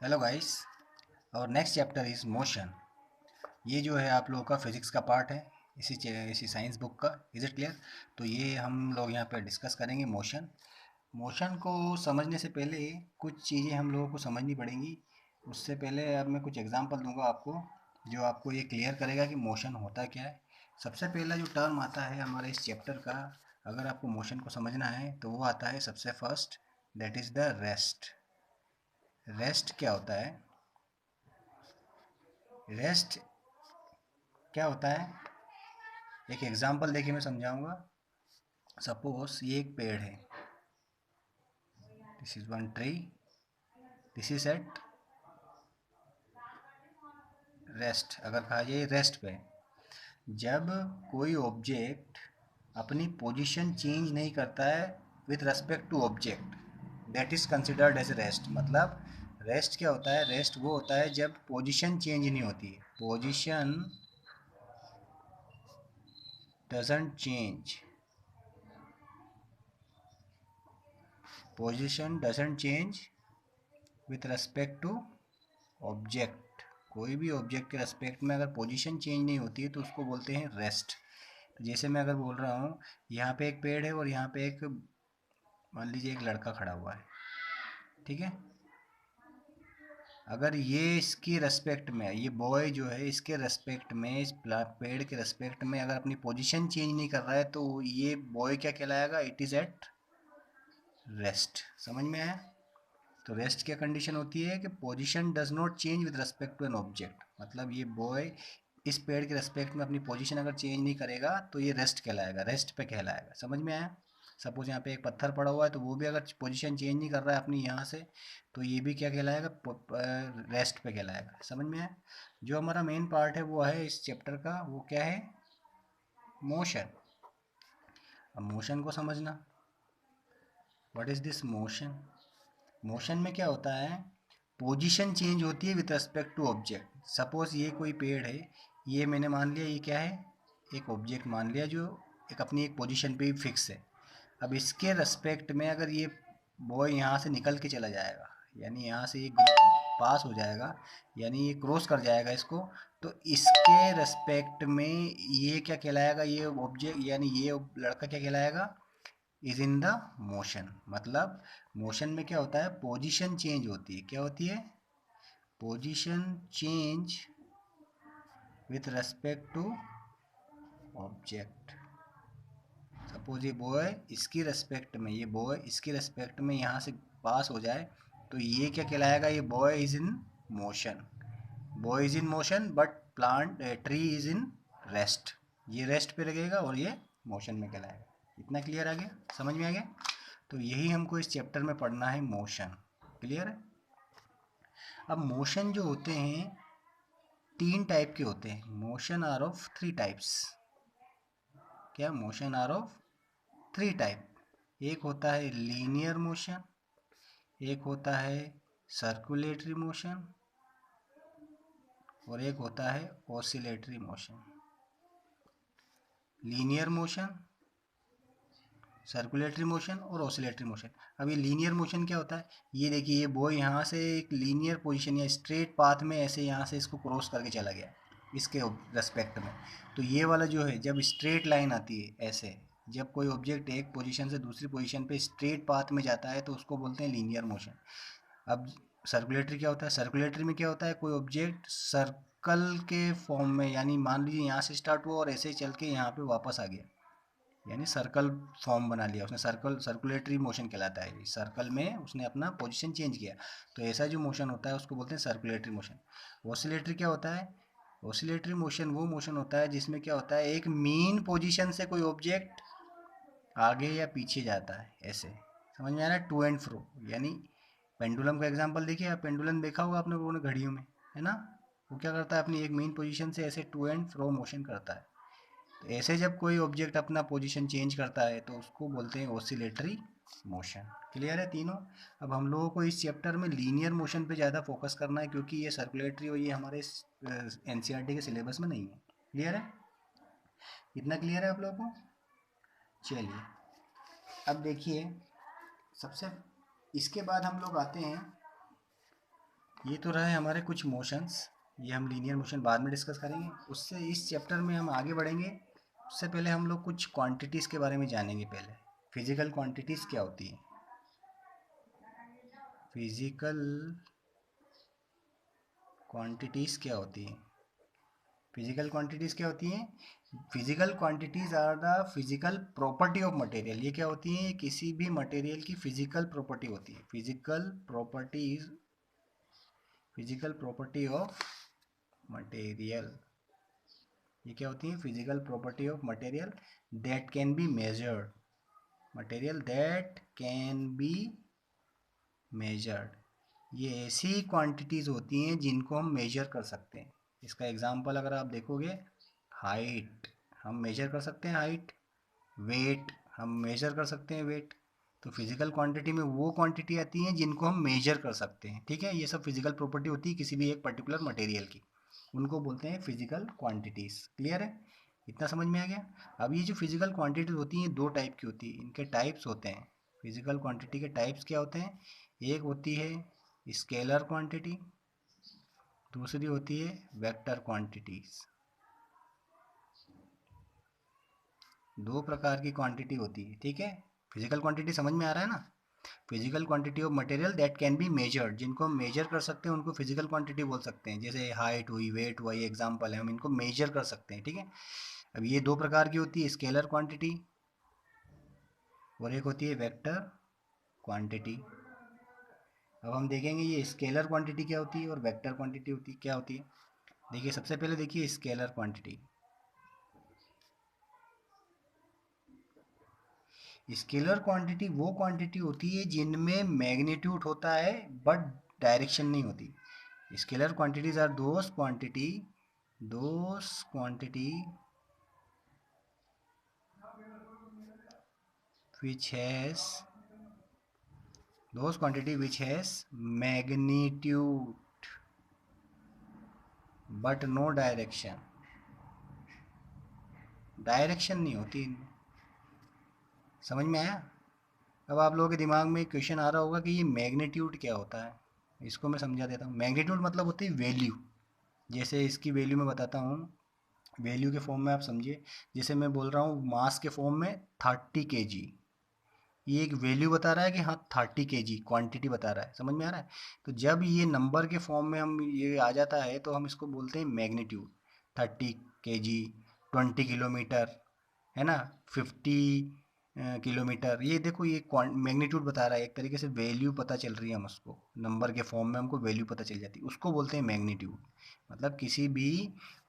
Hello guys. और next chapter is motion. ये जो है आप लोगों का फिजिक्स का पार्ट है, इसी साइंस बुक का। Is it clear? तो ये हम लोग यहाँ पे डिस्कस करेंगे मोशन। मोशन को समझने से पहले कुछ चीज़ें हम लोगों को समझनी पड़ेंगी। उससे पहले अब मैं कुछ एग्जांपल दूंगा आपको, जो आपको ये क्लियर करेगा कि मोशन होता क्या है। सबसे पहला जो टर्म आता है हमारे इस चैप्टर का, अगर आपको मोशन को समझना है तो वो आता है सबसे first, that is the rest. Rest क्या होता है? रेस्ट क्या होता है, एक एग्जांपल देखिए मैं समझाऊंगा। सपोज ये एक पेड़ है, this is one tree, this is at rest. अगर कहा जाए रेस्ट पे, जब कोई ऑब्जेक्ट अपनी पोजीशन चेंज नहीं करता है with respect to object, that is considered as rest. मतलब रेस्ट क्या होता है? रेस्ट वो होता है जब पोजीशन चेंज नहीं होती है, position doesn't change, position doesn't change with respect to object. कोई भी ऑब्जेक्ट के रेस्पेक्ट में अगर पोजीशन चेंज नहीं होती है तो उसको बोलते हैं रेस्ट। तो जैसे मैं अगर बोल रहा हूँ, यहाँ पे एक पेड़ है और यहाँ पे एक, मान लीजिए एक लड़का खड़ा हुआ है, ठीक है। अगर ये इसकी रेस्पेक्ट में, ये बॉय जो है इसके रेस्पेक्ट में, इस पेड़ के रेस्पेक्ट में अगर अपनी पोजीशन चेंज नहीं कर रहा है तो ये बॉय क्या कहलाएगा? It is at rest. समझ में आया? तो रेस्ट क्या कंडीशन होती है कि position does not change with respect to an object. मतलब ये बॉय इस पेड़ के रेस्पेक्ट में अपनी पोजीशन अगर चेंज नहीं करेगा तो ये रेस्ट कहलाएगा, रेस्ट पे कहलाएगा। समझ में आया? सपोज यहाँ पे एक पत्थर पड़ा हुआ है तो वो भी अगर पोजीशन चेंज नहीं कर रहा है अपनी यहाँ से, तो ये भी क्या कहलाएगा? रेस्ट पे कहलाएगा। समझ में आया? जो हमारा मेन पार्ट है वो है इस चैप्टर का, वो क्या है? मोशन। अब मोशन को समझना, what is this motion? Motion में क्या होता है? पोजीशन चेंज होती है with respect to object. Suppose ये कोई पेड़ है, ये मैंने मान लिया ये क्या है? एक ऑब्जेक्ट मान लिया जो एक अपनी एक पोजीशन पे ही फिक्स है। अब इसके रेस्पेक्ट में अगर ये बॉय यहाँ से निकल के चला जाएगा, यानी यहाँ से ये पास हो जाएगा, यानी ये क्रॉस कर जाएगा इसको, तो इसके रेस्पेक्ट में ये क्या कहलाएगा? ये ऑब्जेक्ट यानी ये लड़का क्या कहलाएगा? Is in the motion. मतलब मोशन में क्या होता है? पोजीशन चेंज होती है। क्या होती है? Position change with respect to object. Suppose ये बॉय इसकी रेस्पेक्ट में, ये बॉय इसकी रेस्पेक्ट में यहाँ से पास हो जाए तो ये क्या कहलाएगा? ये boy is in motion. Boy is in motion but plant tree is in rest. ये रेस्ट पे लगेगा और ये मोशन में कहलाएगा। इतना क्लियर आ गया? समझ में आ गया? तो यही हमको इस चैप्टर में पढ़ना है, मोशन। क्लियर है? अब मोशन जो होते हैं तीन टाइप के होते हैं। Motion are of three types. क्या? Motion are of three type. एक होता है लीनियर मोशन, एक होता है सर्कुलेटरी मोशन, और एक होता है oscillatory motion. Linear motion, circulatory motion और ऑसिलेटरी मोशन। अब ये लीनियर मोशन क्या होता है? ये देखिए, ये बॉय यहाँ से एक लीनियर पोजीशन या स्ट्रेट पाथ में ऐसे यहाँ से इसको क्रॉस करके चला गया इसके रेस्पेक्ट में। तो ये वाला जो है, जब स्ट्रेट लाइन आती है ऐसे, जब कोई ऑब्जेक्ट एक पोजीशन से दूसरी पोजीशन पे स्ट्रेट पाथ में जाता है तो उसको बोलते हैं लीनियर मोशन। अब सर्कुलेटरी क्या होता है? सर्कुलेटरी में क्या होता है? कोई ऑब्जेक्ट सर्कल के फॉर्म में, यानी मान लीजिए यहाँ से स्टार्ट हुआ और ऐसे चल के यहाँ पे वापस आ गया, यानी सर्कल फॉर्म बना लिया उसने। सर्कल सर्कुलेटरी मोशन कहलाता है। सर्कल में उसने अपना पोजीशन चेंज किया, तो ऐसा जो मोशन होता है उसको बोलते हैं सर्कुलेटरी मोशन। ऑसिलेटरी क्या होता है? ऑसिलेटरी मोशन वो मोशन होता है जिसमें क्या होता है, एक मीन पोजीशन से कोई ऑब्जेक्ट आगे या पीछे जाता है ऐसे। समझ में आ रहा है? टू एंड फ्रो, यानी पेंडुलम का एग्जांपल देखिए आप। पेंडुलम देखा होगा आपने लोगों ने घड़ियों में, है ना? वो क्या करता है? अपनी एक मेन पोजीशन से ऐसे टू एंड फ्रो मोशन करता है। तो ऐसे जब कोई ऑब्जेक्ट अपना पोजीशन चेंज करता है तो उसको बोलते हैं ऑसिलेटरी मोशन। क्लियर है तीनों? अब हम लोगों को इस चैप्टर में लीनियर मोशन पे ज़्यादा फोकस करना है, क्योंकि ये सर्कुलेटरी और ये हमारे एनसीईआरटी के सिलेबस में नहीं है। क्लियर है? इतना क्लियर है आप लोगों को? चलिए, अब देखिए, सबसे इसके बाद हम लोग आते हैं ये तो रहे हमारे कुछ मोशंस, ये हम लीनियर मोशन बाद में डिस्कस करेंगे। उससे इस चैप्टर में हम आगे बढ़ेंगे, उससे पहले हम लोग कुछ क्वांटिटीज़ के बारे में जानेंगे। पहले फिजिकल क्वांटिटीज़ क्या होती है। फिजिकल क्वांटिटीज़ क्या होती है। फिजिकल क्वांटिटीज़ क्या होती हैं। Physical quantities are the physical property of material. ये क्या होती हैं, किसी भी मटेरियल की फिजिकल प्रॉपर्टी होती है। फिजिकल प्रॉपर्टी ऑफ मटेरियल, ये क्या होती है, physical property of material that can be measured. Material that can be measured, ये ऐसी क्वांटिटीज़ होती हैं जिनको हम मेजर कर सकते हैं। इसका एग्जांपल अगर आप देखोगे, हाइट हम मेजर कर सकते हैं, हाइट। वेट हम मेजर कर सकते हैं, वेट। तो फिजिकल क्वांटिटी में वो क्वांटिटी आती हैं जिनको हम मेजर कर सकते हैं, ठीक है। ये सब फिजिकल प्रॉपर्टी होती है किसी भी एक पर्टिकुलर मटेरियल की, उनको बोलते हैं फिजिकल क्वांटिटीज़। क्लियर है, इतना समझ में आ गया। अब ये जो फिजिकल क्वांटिटीज होती हैं दो टाइप की होती है, इनके टाइप्स होते हैं। फिजिकल क्वांटिटी के टाइप्स क्या होते हैं, एक होती है स्केलर क्वांटिटी, दूसरी होती है वेक्टर क्वांटिटीज। दो प्रकार की क्वांटिटी होती है, ठीक है। फिजिकल क्वांटिटी समझ में आ रहा है ना। Physical quantity of material that can be measured, जिनको हम मेजर कर सकते हैं उनको फिजिकल क्वांटिटी बोल सकते हैं। जैसे हाइट हुई, वेट हुआ, ये एग्जांपल है, हम इनको मेजर कर सकते हैं, ठीक है। अब ये दो प्रकार की होती है, स्केलर क्वांटिटी और एक होती है वेक्टर क्वांटिटी। अब हम देखेंगे ये स्केलर क्वांटिटी क्या होती है और वेक्टर क्वांटिटी होती क्या होती है। देखिए सबसे पहले देखिए स्केलर क्वांटिटी। स्केलर क्वांटिटी वो क्वांटिटी होती है जिनमें मैग्नीट्यूड होता है बट डायरेक्शन नहीं होती। Scalar quantities are those quantity which has magnitude but no direction, direction नहीं होती इनमें। समझ में आया। अब आप लोगों के दिमाग में क्वेश्चन आ रहा होगा कि ये मैग्नीट्यूड क्या होता है। इसको मैं समझा देता हूँ। मैग्नीट्यूड मतलब होती है वैल्यू। जैसे इसकी वैल्यू मैं बताता हूँ, वैल्यू के फॉर्म में आप समझिए। जैसे मैं बोल रहा हूँ मास के फॉर्म में 30 kg, ये एक वैल्यू बता रहा है कि हाँ 30 kg क्वांटिटी बता रहा है। समझ में आ रहा है। तो जब ये नंबर के फॉर्म में हम ये आ जाता है तो हम इसको बोलते हैं मैग्नीट्यूड। 30 kg, 20 किलोमीटर, है ना, 50 किलोमीटर। ये देखो ये मैग्नीट्यूड बता रहा है, एक तरीके से वैल्यू पता चल रही है। हम उसको नंबर के फॉर्म में हमको वैल्यू पता चल जाती है, उसको बोलते हैं मैग्नीट्यूड। मतलब किसी भी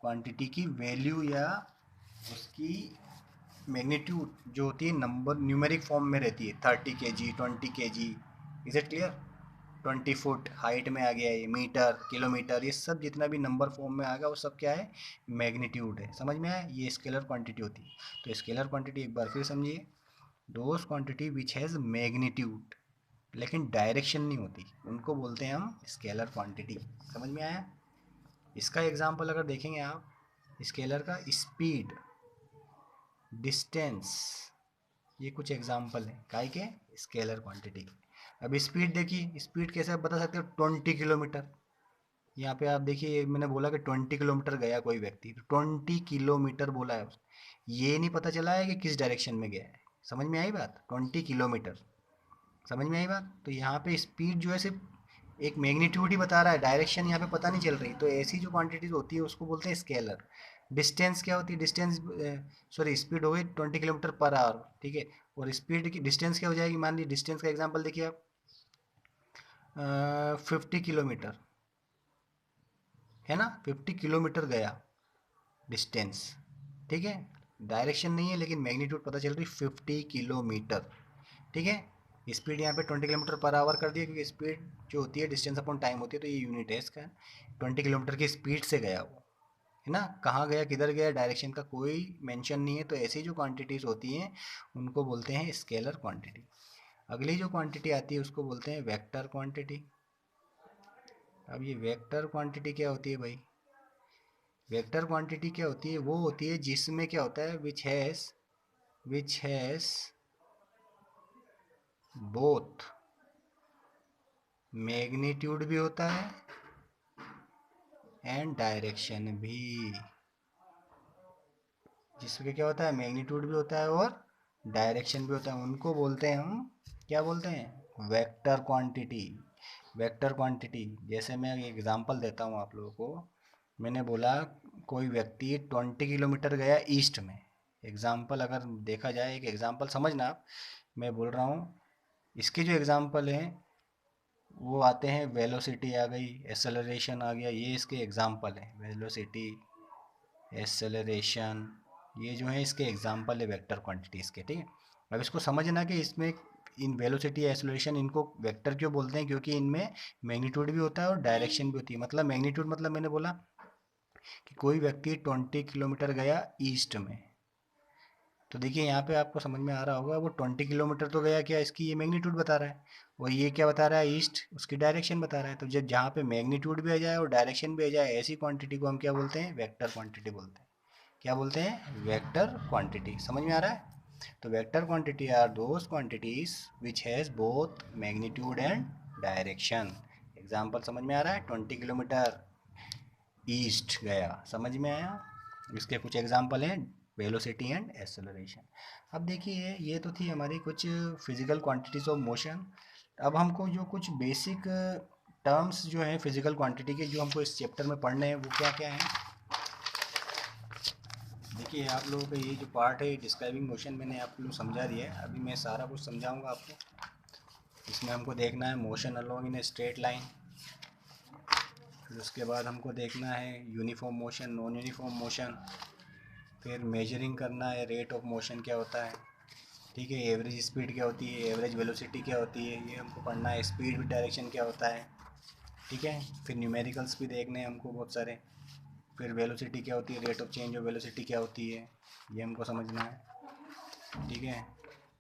क्वांटिटी की वैल्यू या उसकी मैग्नीट्यूड जो होती है नंबर न्यूमेरिक फॉर्म में रहती है। 30 kg, 20 kg, is it clear. 20 foot height में आ गया, ये मीटर, किलोमीटर, ये सब जितना भी नंबर फॉर्म में आ गया वो सब क्या है, मैग्नीट्यूड है। समझ में आया, ये स्केलर क्वांटिटी होती है। तो स्केलर क्वांटिटी एक बार फिर समझिए, those quantity which has magnitude लेकिन डायरेक्शन नहीं होती, उनको बोलते हैं हम स्केलर क्वांटिटी। समझ में आया। इसका एग्जाम्पल अगर देखेंगे आप, स्केलर का स्पीड, डिस्टेंस, ये कुछ एग्जाम्पल हैं काय के, स्केलर क्वांटिटी के। अब स्पीड देखिए, स्पीड कैसे आप बता सकते हो, 20 किलोमीटर। यहाँ पे आप देखिए मैंने बोला कि 20 किलोमीटर गया कोई व्यक्ति, तो 20 किलोमीटर बोला है उसने। ये नहीं पता चला है कि किस डायरेक्शन में गया है। समझ में आई बात, 20 किलोमीटर। समझ में आई बात। तो यहाँ पे स्पीड जो है सिर्फ एक मैग्नीट्यूड ही बता रहा है, डायरेक्शन यहाँ पे पता नहीं चल रही। तो ऐसी जो क्वांटिटीज होती है उसको बोलते हैं स्केलर। डिस्टेंस क्या होती है, डिस्टेंस, सॉरी, स्पीड हो गई 20 किलोमीटर पर आवर, ठीक है। और स्पीड की डिस्टेंस क्या हो जाएगी, मान लीजिए डिस्टेंस का एग्जांपल देखिए आप, 50 किलोमीटर, है ना, 50 किलोमीटर गया डिस्टेंस, ठीक है। डायरेक्शन नहीं है लेकिन मैग्नीट्यूड पता चल रही 50 किलोमीटर, ठीक है। स्पीड यहाँ पे 20 किलोमीटर पर आवर कर दिया, क्योंकि स्पीड जो होती है डिस्टेंस अपॉन टाइम होती है, तो ये यूनिट है इसका। 20 किलोमीटर की स्पीड से गया वो, है ना। कहाँ गया, किधर गया, डायरेक्शन का कोई मेंशन नहीं है। तो ऐसी जो क्वांटिटीज़ होती हैं उनको बोलते हैं स्केलर क्वांटिटी। अगली जो क्वांटिटी आती है उसको बोलते हैं वेक्टर क्वांटिटी। अब ये वेक्टर क्वांटिटी क्या होती है भाई। वेक्टर क्वांटिटी क्या होती है, वो होती है जिसमें क्या होता है, विच हैज़ बोथ मैग्नीट्यूड भी होता है एंड डायरेक्शन भी, जिसमें क्या होता है, मैग्नीट्यूड भी होता है और डायरेक्शन भी होता है। उनको बोलते हैं हम, क्या बोलते हैं, वेक्टर क्वांटिटी। वेक्टर क्वांटिटी, जैसे मैं एक एग्जांपल देता हूँ आप लोगों को। मैंने बोला कोई व्यक्ति 20 किलोमीटर गया ईस्ट में। एग्जाम्पल अगर देखा जाए, एक एग्जाम्पल समझना आप, मैं बोल रहा हूँ, इसके जो एग्जाम्पल हैं वो आते हैं, वेलोसिटी आ गई, एसेलरेशन आ गया, ये इसके एग्जाम्पल हैं। वेलोसिटी, एसेलरेशन, ये जो है इसके एग्जाम्पल है वेक्टर क्वांटिटीज़ के, ठीक है। अब इसको समझना कि इसमें इन वेलोसिटी, एसेलरेशन, इनको वेक्टर क्यों बोलते हैं, क्योंकि इनमें मैग्नीट्यूड भी होता है और डायरेक्शन भी होती है। मतलब मैग्नीट्यूड मतलब मैंने बोला कि कोई व्यक्ति 20 किलोमीटर गया ईस्ट में, तो देखिए यहाँ पे आपको समझ में आ रहा होगा, वो 20 किलोमीटर तो गया, क्या इसकी ये मैग्नीट्यूड बता रहा है, और ये क्या बता रहा है, ईस्ट, उसकी डायरेक्शन बता रहा है। तो जब जहाँ पे मैग्नीट्यूड भी आ जाए और डायरेक्शन भी आ जाए, ऐसी क्वांटिटी को हम क्या बोलते हैं, वेक्टर क्वांटिटी बोलते हैं। क्या बोलते हैं, वेक्टर क्वांटिटी। समझ में आ रहा है। तो vector quantity are those quantities which has both magnitude and direction. Example समझ में आ रहा है, 20 किलोमीटर ईस्ट गया, समझ में आया। इसके कुछ एग्जाम्पल हैं, वेलोसिटी एंड एक्सेलरेशन। अब देखिए ये तो थी हमारी कुछ फिजिकल क्वांटिटीज ऑफ मोशन। अब हमको जो कुछ बेसिक टर्म्स जो हैं फिजिकल क्वांटिटी के, जो हमको इस चैप्टर में पढ़ने हैं, वो क्या क्या हैं। देखिए आप लोगों का ये जो पार्ट है डिस्क्राइबिंग मोशन, मैंने आप लोग समझा दिया है। अभी मैं सारा कुछ समझाऊंगा आपको। इसमें हमको देखना है motion along in a straight line, फिर उसके बाद हमको देखना है uniform motion, non uniform motion, फिर मेजरिंग करना है रेट ऑफ मोशन क्या होता है, ठीक है, एवरेज स्पीड क्या होती है, एवरेज वेलोसिटी क्या होती है, ये हमको पढ़ना है, स्पीड विद डायरेक्शन क्या होता है, ठीक है। फिर न्यूमेरिकल्स भी देखने हैं हमको बहुत सारे, फिर वेलोसिटी क्या होती है, rate of change of velocity क्या होती है, ये हमको समझना है, ठीक है।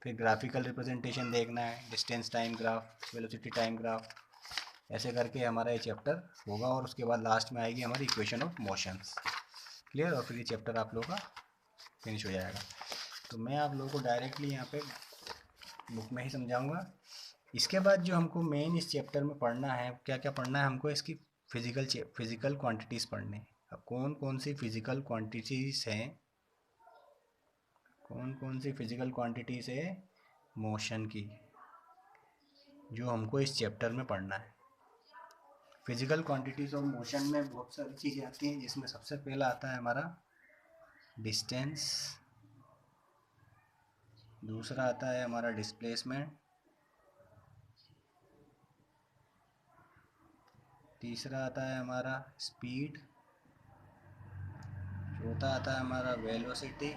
फिर ग्राफिकल रिप्रेजेंटेशन देखना है, distance time graph, velocity time graph, ऐसे करके हमारा ये चैप्टर होगा। और उसके बाद लास्ट में आएगी हमारी इक्वेशन ऑफ मोशंस। क्लियर, और फिर ये चैप्टर आप लोगों का फिनिश हो जाएगा। तो मैं आप लोगों को डायरेक्टली यहाँ पे बुक में ही समझाऊंगा। इसके बाद जो हमको मेन इस चैप्टर में पढ़ना है, क्या क्या पढ़ना है हमको, इसकी फिजिकल क्वांटिटीज़ पढ़ने हैं। अब कौन कौन सी फिजिकल क्वांटिटीज़ हैं, कौन कौन सी फिजिकल क्वांटिटीज़ है मोशन की, जो हमको इस चैप्टर में पढ़ना है। फिजिकल क्वांटिटीज़ ऑफ मोशन में बहुत सारी चीज़ें आती हैं, जिसमें सबसे पहला आता है हमारा डिस्टेंस, दूसरा आता है हमारा डिस्प्लेसमेंट, तीसरा आता है हमारा स्पीड, चौथा आता है हमारा वेलोसिटी,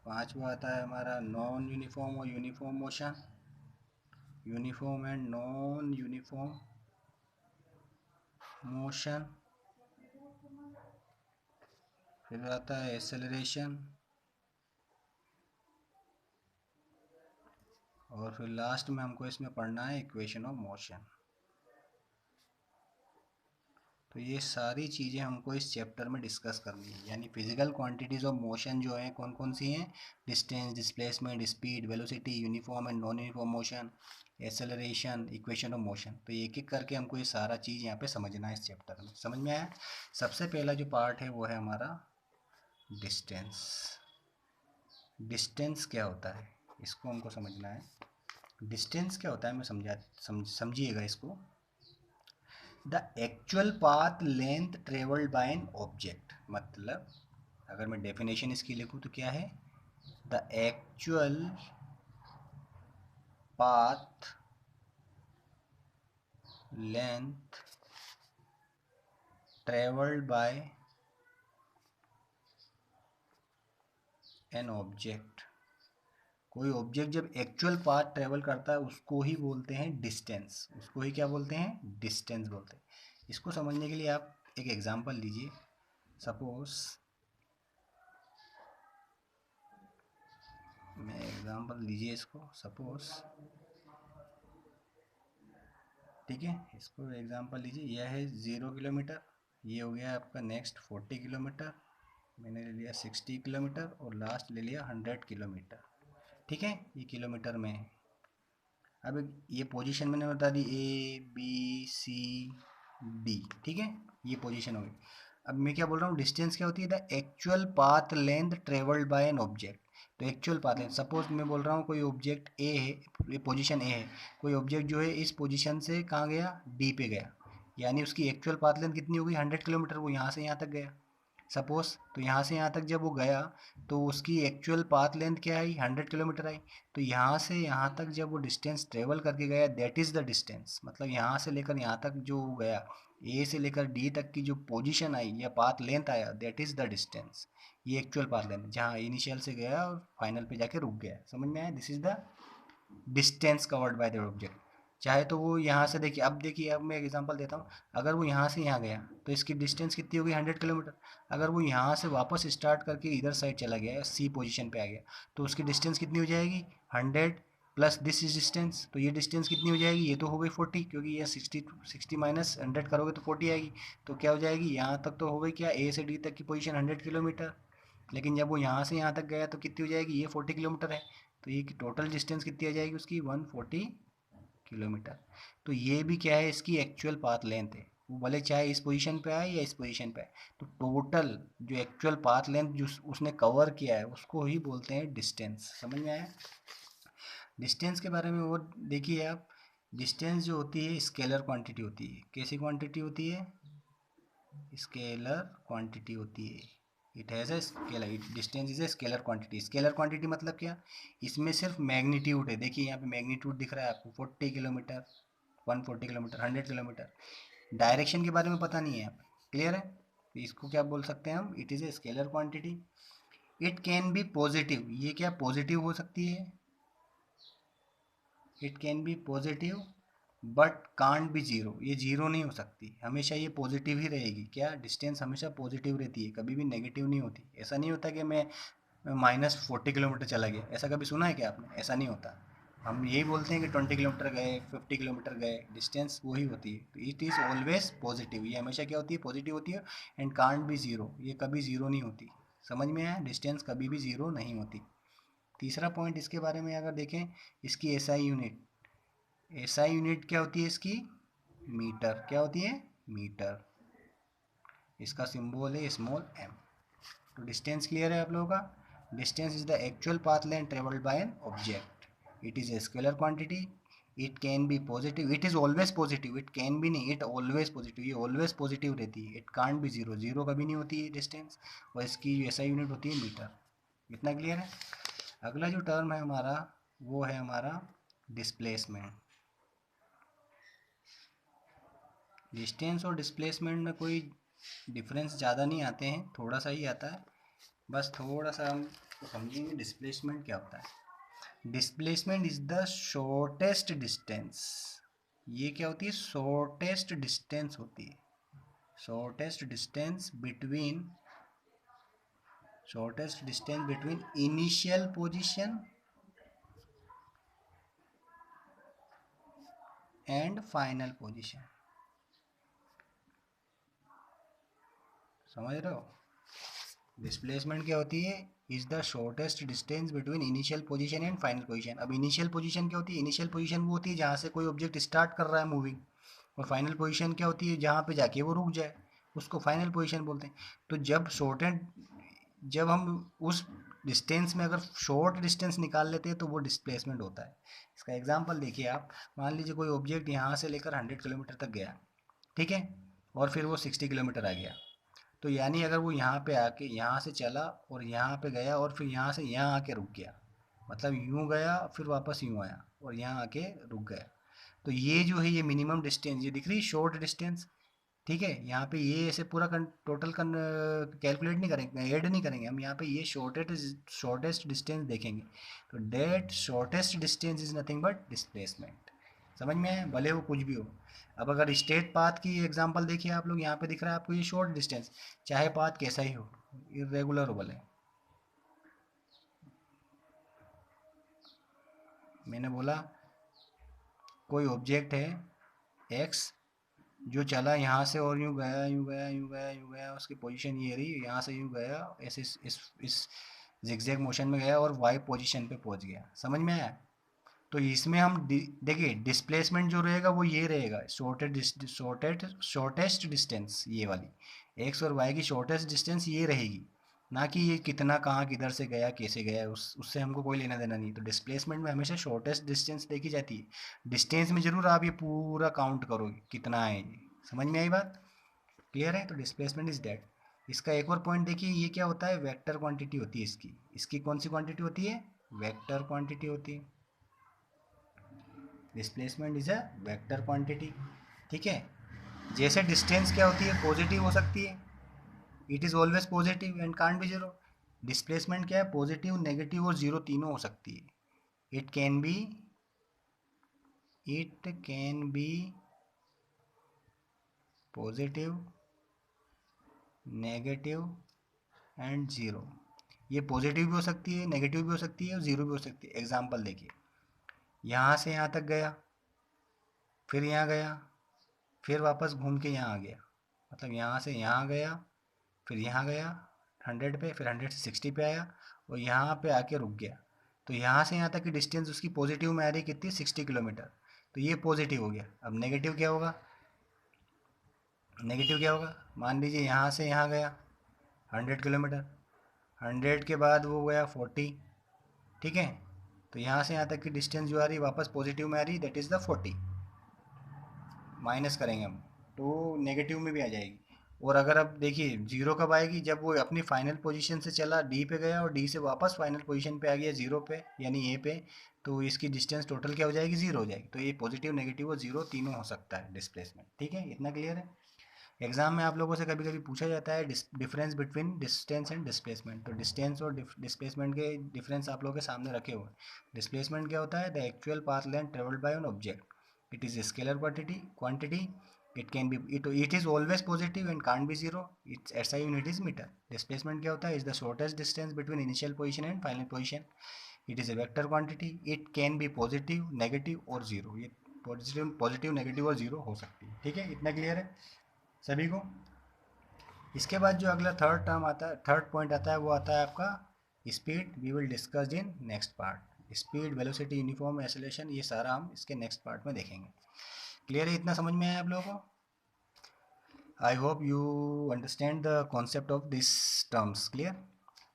पांचवा आता है हमारा नॉन यूनिफॉर्म और uniform motion, uniform and non uniform motion, फिर आता है एक्सेलरेशन, और फिर लास्ट में हमको इसमें पढ़ना है इक्वेशन ऑफ मोशन। तो ये सारी चीज़ें हमको इस चैप्टर में डिस्कस करनी है। यानी फिजिकल क्वांटिटीज़ ऑफ मोशन जो है कौन कौन सी हैं, distance, displacement, speed, velocity, uniform and non uniform motion, acceleration, equation of motion. तो एक एक करके हमको ये सारा चीज़ यहाँ पे समझना है इस चैप्टर में। समझ में आया। सबसे पहला जो पार्ट है वो है हमारा डिस्टेंस। डिस्टेंस क्या होता है, इसको हमको समझना है। डिस्टेंस क्या होता है, मैं समझिएगा इसको। The actual path length travelled by N object, मतलब अगर मैं डेफिनेशन इसकी लिखूं तो क्या है, the actual path length travelled by an object. कोई ऑब्जेक्ट जब एक्चुअल पाथ ट्रेवल करता है उसको ही बोलते हैं डिस्टेंस, उसको ही क्या बोलते हैं, डिस्टेंस बोलते हैं। इसको समझने के लिए आप एक एग्जांपल लीजिए। सपोज मैं एग्जांपल लीजिए इसको, सपोज, ठीक है, इसको एग्जांपल लीजिए। यह है 0 किलोमीटर, ये हो गया आपका नेक्स्ट 40 किलोमीटर, मैंने ले लिया 60 किलोमीटर, और लास्ट ले लिया 100 किलोमीटर। ठीक है, ये किलोमीटर में है। अब ये पोजीशन मैंने बता दी, A B C डी, ठीक है, ये पोजीशन होगी। अब मैं क्या बोल रहा हूँ, डिस्टेंस क्या होती है, the actual path length travelled by an object. तो एक्चुअल पाथ लेंथ, सपोज मैं बोल रहा हूँ कोई ऑब्जेक्ट ए है, ये पोजीशन ए है, कोई ऑब्जेक्ट जो है इस पोजीशन से कहाँ गया, डी पे गया, यानी उसकी एक्चुअल पाथ लेंथ कितनी होगी, 100 किलोमीटर, वो यहाँ से यहाँ तक गया सपोज। तो यहाँ से यहाँ तक जब वो गया तो उसकी एक्चुअल पाथ लेंथ क्या आई, 100 किलोमीटर आई। तो यहाँ से यहाँ तक जब वो डिस्टेंस ट्रेवल करके गया, दैट इज़ द डिस्टेंस, मतलब यहाँ से लेकर यहाँ तक जो गया, ए से लेकर डी तक की जो पोजीशन आई या पाथ लेंथ आया, दैट इज़ द डिस्टेंस। ये एक्चुअल पाथ लेंथ जहाँ इनिशियल से गया और फाइनल पे जाके रुक गया, समझ में आया, this is the distance covered by the object. चाहे तो वो यहाँ से देखिए, अब देखिए, अब मैं एग्जांपल देता हूँ, अगर वो यहाँ से यहाँ गया तो इसकी डिस्टेंस कितनी होगी, 100 किलोमीटर। अगर वो यहाँ से वापस स्टार्ट करके इधर साइड चला गया, सी पोजीशन पे आ गया, तो उसकी डिस्टेंस कितनी हो जाएगी, 100 प्लस दिस इज डिस्टेंस। तो ये डिस्टेंस कितनी हो जाएगी, ये तो हो गई 40, क्योंकि ये 60 माइनस 100 करोगे तो 40 आएगी। तो क्या हो जाएगी, यहाँ तक तो हो गई क्या, ए से डी तक की पोजीशन 100 किलोमीटर, लेकिन जब वो यहाँ से यहाँ तक गया तो कितनी हो जाएगी, ये 40 किलोमीटर है। तो ये टोटल डिस्टेंस कितनी आ जाएगी उसकी, 140 किलोमीटर। तो ये भी क्या है, इसकी एक्चुअल पाथ लेंथ है, वो भले चाहे इस पोजीशन पे आए या इस पोजीशन पे आए। तो टोटल जो एक्चुअल पाथ लेंथ जो उसने कवर किया है उसको ही बोलते हैं डिस्टेंस, समझ में आया। डिस्टेंस के बारे में और देखिए आप, डिस्टेंस जो होती है स्केलर क्वांटिटी होती है, कैसी क्वांटिटी होती है, स्केलर क्वांटिटी होती है। It has a scalar, distance is a scalar quantity. Scalar quantity मतलब क्या, इसमें सिर्फ मैग्नीट्यूड है, देखिए यहाँ पे मैग्नीट्यूड दिख रहा है आपको, 40 किलोमीटर, 140 किलोमीटर, 100 किलोमीटर। डायरेक्शन के बारे में पता नहीं है आप, क्लियर है, तो इसको क्या बोल सकते हैं हम, it is a scalar quantity. It can be positive, ये क्या पॉजिटिव हो सकती है, it can be positive but can't be zero, ये जीरो नहीं हो सकती, हमेशा ये पॉजिटिव ही रहेगी। क्या, डिस्टेंस हमेशा पॉजिटिव रहती है, कभी भी नेगेटिव नहीं होती। ऐसा नहीं होता कि मैं -40 किलोमीटर चला गया, ऐसा कभी सुना है क्या आपने, ऐसा नहीं होता। हम यही बोलते हैं कि 20 किलोमीटर गए, 50 किलोमीटर गए, डिस्टेंस वही होती है। तो इट इज़ ऑलवेज पॉजिटिव, ये हमेशा क्या होती है, पॉजिटिव होती है। एंड कांट बी जीरो, ये कभी जीरो नहीं होती, समझ में आया, डिस्टेंस कभी भी जीरो नहीं होती। तीसरा पॉइंट इसके बारे में अगर देखें, इसकी एसआई यूनिट, एसआई यूनिट क्या होती है इसकी, मीटर, क्या होती है, मीटर, इसका सिंबल है स्मॉल एम। तो डिस्टेंस क्लियर है आप लोगों का। Distance is the actual path length travelled by an object, it is a scalar quantity, it can be positive, it is always positive, it can be नहीं, it always positive, ये always positive रहती है। It can't be zero, zero कभी नहीं होती है distance, और इसकी जो एसआई यूनिट होती है मीटर। इतना क्लियर है। अगला जो टर्म है हमारा, वो है हमारा डिस्प्लेसमेंट। डिस्टेंस और डिस्प्लेसमेंट में कोई डिफरेंस ज़्यादा नहीं आते हैं, थोड़ा सा ही आता है, बस थोड़ा सा हम समझेंगे डिस्प्लेसमेंट क्या होता है। Displacement is the shortest distance, ये क्या होती है, शॉर्टेस्ट डिस्टेंस होती है, shortest distance between, shortest distance between initial position and final position, समझ रहे हो। डिस्प्लेसमेंट क्या होती है, is the shortest distance between initial position and final position. अब इनिशियल पोजीशन क्या होती है, इनिशियल पोजीशन वो होती है जहाँ से कोई ऑब्जेक्ट स्टार्ट कर रहा है मूविंग, और फाइनल पोजीशन क्या होती है, जहाँ पे जाके वो रुक जाए, उसको फाइनल पोजीशन बोलते हैं। तो जब शॉर्टेड, जब हम उस डिस्टेंस में अगर शॉर्ट डिस्टेंस निकाल लेते हैं तो वो डिस्प्लेसमेंट होता है। इसका एग्जांपल देखिए आप, मान लीजिए कोई ऑब्जेक्ट यहाँ से लेकर 100 किलोमीटर तक गया, ठीक है, और फिर वो 60 किलोमीटर आ गया। तो यानी अगर वो यहाँ पे आके यहाँ से चला और यहाँ पे गया और फिर यहाँ से यहाँ आके रुक गया, मतलब यूँ गया फिर वापस यूँ आया और यहाँ आके रुक गया, तो ये जो है ये मिनिमम डिस्टेंस, ये दिख रही है शॉर्ट डिस्टेंस, ठीक है। यहाँ पे ये ऐसे पूरा टोटल कैलकुलेट नहीं करेंगे, ऐड नहीं करेंगे हम, यहाँ पे ये शॉर्टेस्ट डिस्टेंस देखेंगे। तो that shortest distance is nothing but displacement, समझ में आया, भले वो कुछ भी हो। अब अगर स्ट्रेट पाथ की एग्जांपल देखिए आप लोग, यहाँ पे दिख रहा है आपको ये शॉर्ट डिस्टेंस, चाहे पाथ कैसा ही हो, इरेगुलर हो भले, मैंने बोला कोई ऑब्जेक्ट है एक्स, जो चला यहाँ से और यूँ गया यूँ गया यूँ गया यूँ गया, उसकी पोजीशन ये रही, यहाँ से यूँ गया ऐसे इस जिगजैग मोशन में गया और वाई पोजीशन पे पहुँच गया, समझ में आया। तो इसमें हम देखिए डिस्प्लेसमेंट जो रहेगा वो ये रहेगा, शॉर्टेस्ट डिस्टेंस, ये वाली एक्स और वाई की शॉर्टेस्ट डिस्टेंस ये रहेगी, ना कि ये कितना कहाँ किधर से गया कैसे गया, उससे हमको कोई लेना देना नहीं। तो डिस्प्लेसमेंट में हमेशा शॉर्टेस्ट डिस्टेंस देखी जाती है। डिस्टेंस में जरूर आप ये पूरा काउंट करोगे कितना है, ये समझ में आई बात, क्लियर है। तो डिस्प्लेसमेंट इज दैट। इसका एक और पॉइंट देखिए, ये क्या होता है, वेक्टर क्वांटिटी होती है इसकी। इसकी कौन सी क्वांटिटी होती है, वेक्टर क्वांटिटी होती है। Displacement is a vector quantity, ठीक है। जैसे डिस्टेंस क्या होती है, पॉजिटिव हो सकती है, it is always positive and can't be zero. Displacement क्या है, पॉजिटिव नेगेटिव और जीरो तीनों हो सकती है। It can be positive, negative and zero. ये पॉजिटिव भी हो सकती है, नेगेटिव भी हो सकती है और जीरो भी हो सकती है। एग्जांपल देखिए, यहाँ से यहाँ तक गया, फिर यहाँ गया, फिर वापस घूम के यहाँ आ गया, मतलब यहाँ से यहाँ गया, फिर यहाँ गया 100 पे, फिर 100 से 60 पे आया और यहाँ पे आके रुक गया। तो यहाँ से यहाँ तक की डिस्टेंस उसकी पॉजिटिव में आ रही कितनी, 60 किलोमीटर। तो ये पॉजिटिव हो गया। अब नेगेटिव क्या होगा, नेगेटिव क्या होगा, मान लीजिए यहाँ से यहाँ गया 100 किलोमीटर, 100 के बाद वो गया 40, ठीक है। तो यहाँ से यहाँ तक की डिस्टेंस जो आ रही वापस पॉजिटिव में आ रही, दैट इज़ द 40। माइनस करेंगे हम तो नेगेटिव में भी आ जाएगी। और अगर अब देखिए जीरो कब आएगी, जब वो अपनी फाइनल पोजीशन से चला डी पे गया और डी से वापस फाइनल पोजीशन पे आ गया जीरो पे, यानी ए पे, तो इसकी डिस्टेंस टोटल क्या हो जाएगी, जीरो हो जाएगी। तो ये पॉजिटिव नेगेटिव और जीरो तीनों हो सकता है डिस्प्लेसमेंट, ठीक है। इतना क्लियर है। एग्जाम में आप लोगों से कभी कभी पूछा जाता है difference between distance and displacement. तो डिस्टेंस और डिस्प्लेसमेंट के डिफरेंस आप लोगों के सामने रखे हुए हैं। डिस्प्लेसमेंट क्या होता है, the actual path length travelled by an object, it is a scalar quantity, it is always positive and can't be zero, its SI unit is meter. Displacement क्या होता है, is the shortest distance between initial position and final position, it is a vector quantity, it can be positive negative और zero। ये positive negative और zero हो सकती है, ठीक है। इतना क्लियर है सभी को। इसके बाद जो अगला थर्ड टर्म आता है, थर्ड पॉइंट आता है, वो आता है आपका speed. We will discuss in next part. Speed, velocity, uniform, acceleration, ये सारा हम इसके नेक्स्ट पार्ट में देखेंगे। क्लियर है, इतना समझ में आया आप लोगों को। I hope you understand the concept of this terms, clear.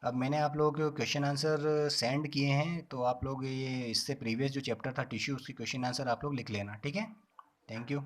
अब मैंने आप लोगों को क्वेश्चन आंसर सेंड किए हैं, तो आप लोग ये इससे प्रीवियस जो चैप्टर था टिश्यू, उसकी क्वेश्चन आंसर आप लोग लिख लेना, ठीक है। Thank you.